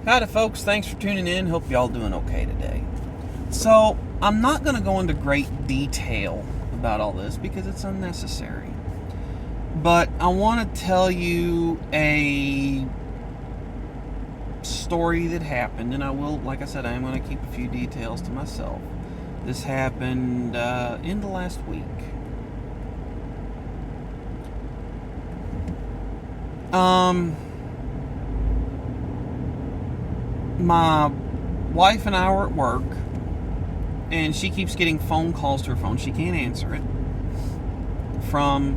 Howdy, folks. Thanks for tuning in. Hope y'all doing okay today. So, I'm not going to go into great detail about all this because it's unnecessary. But I want to tell you a story that happened, and I will, like I said, I am going to keep a few details to myself. This happened in the last week. My wife and I were at work, and she keeps getting phone calls to her phone. She can't answer it from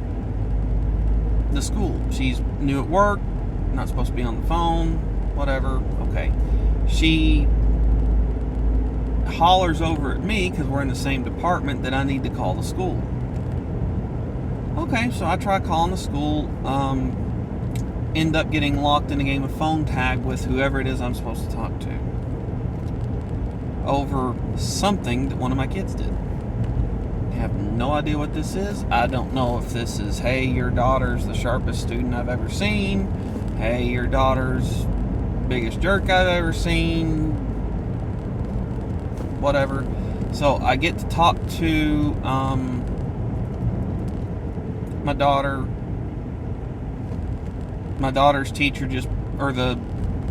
the school. She's new at work, not supposed to be on the phone, whatever. Okay. She hollers over at me because we're in the same department that I need to call the school. Okay, so I try calling the school. End up getting locked in a game of phone tag with whoever it is I'm supposed to talk to over something that one of my kids did. I have no idea what this is. I don't know if this is, hey, your daughter's the sharpest student I've ever seen. Hey, your daughter's biggest jerk I've ever seen. Whatever. So I get to talk to my daughter's teacher, or the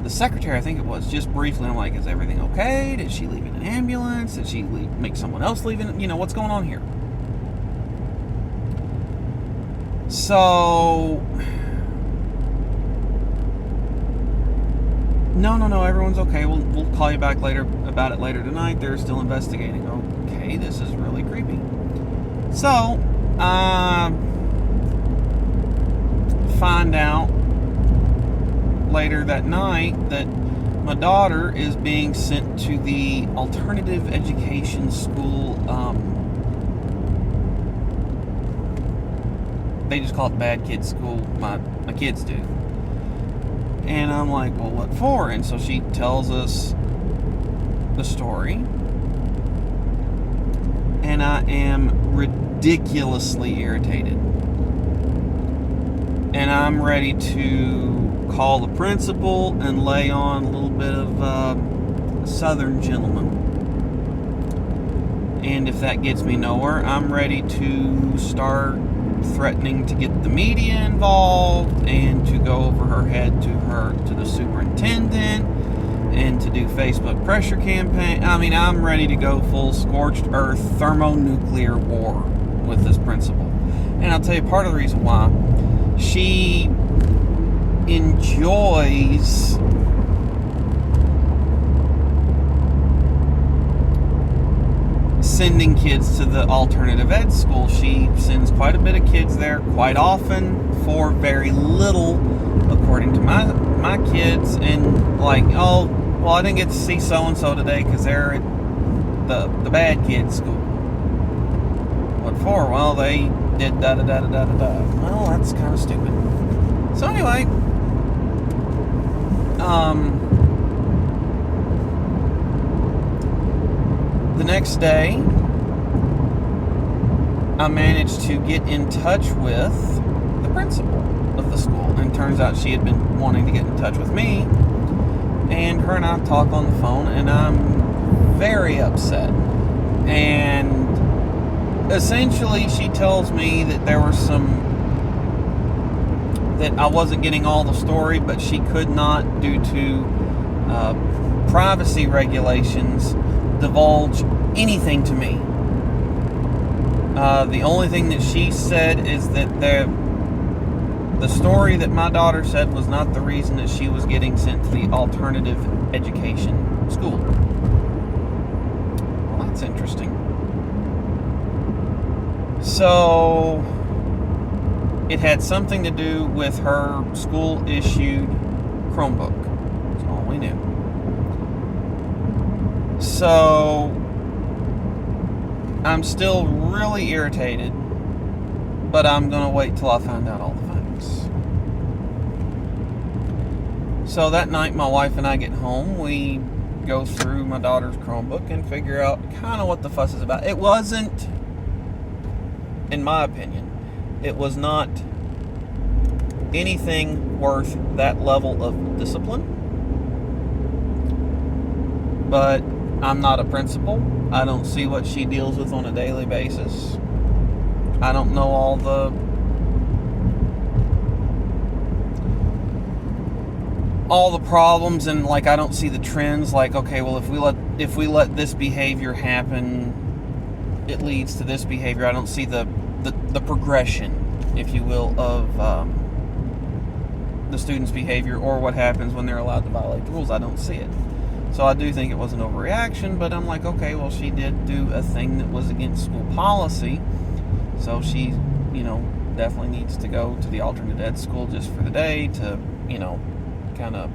secretary, I think it was, just briefly. I'm like, is everything okay? Did she leave in an ambulance? Did she make someone else leave in? What's going on here? So, no, everyone's okay. We'll call you back later about it later tonight. They're still investigating. Okay, this is really creepy. So, find out later that night that my daughter is being sent to the alternative education school. They just call it bad kids school. My kids do. And I'm like, well, what for? And so she tells us the story. And I am ridiculously irritated. And I'm ready to call the principal and lay on a little bit of Southern gentleman. And if that gets me nowhere, I'm ready to start threatening to get the media involved and to go over her head to the superintendent and to do Facebook pressure campaign. I mean, I'm ready to go full scorched earth thermonuclear war with this principal. And I'll tell you part of the reason why. She enjoys sending kids to the alternative ed school. She sends quite a bit of kids there quite often for very little, according to my kids. And like, oh, well, I didn't get to see so-and-so today because they're at the bad kids school. What for? Well, they did da-da-da-da-da-da-da. Well, that's kind of stupid. So anyway, the next day, I managed to get in touch with the principal of the school. And it turns out she had been wanting to get in touch with me. And her and I talk on the phone, and I'm very upset. And essentially, she tells me that there was that I wasn't getting all the story, but she could not, due to privacy regulations, divulge anything to me. The only thing that she said is that the story that my daughter said was not the reason that she was getting sent to the alternative education school. Well, that's interesting. So it had something to do with her school-issued Chromebook. That's all we knew. So I'm still really irritated, but I'm going to wait till I find out all the facts. So that night, my wife and I get home. We go through my daughter's Chromebook and figure out kind of what the fuss is about. It wasn't, in my opinion, it was not anything worth that level of discipline. but I'm not a principal. I don't see what she deals with on a daily basis. I don't know all the problems, and like I don't see the trends. Like, okay, well, if we let this behavior happen, it leads to this behavior. I don't see the progression, if you will, of the student's behavior or what happens when they're allowed to violate the rules. I don't see it. So I do think it was an overreaction, but I'm like, okay, well, she did do a thing that was against school policy, so she, definitely needs to go to the alternate ed school just for the day to, kind of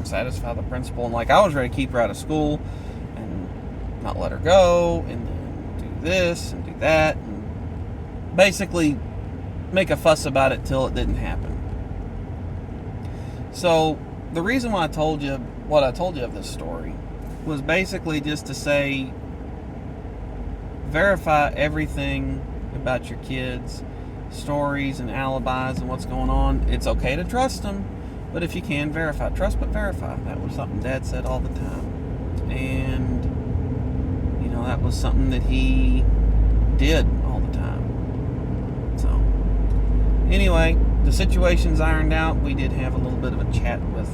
satisfy the principal. And like, I was ready to keep her out of school and not let her go, and then do this and do that, and basically make a fuss about it till it didn't happen. So the reason why I told you what I told you of this story was basically just to say, verify everything about your kids' stories and alibis and what's going on. It's okay to trust them, but if you can, verify. Trust but verify. That was something Dad said all the time. And, that was something that he did all the time. So, anyway, the situation's ironed out. We did have a little bit of a chat with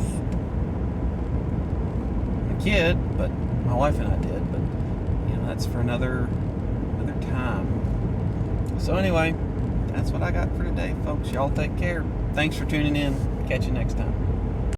the kid, but my wife and I did. But, that's for another time. So anyway, that's what I got for today, folks. Y'all take care. Thanks for tuning in. Catch you next time.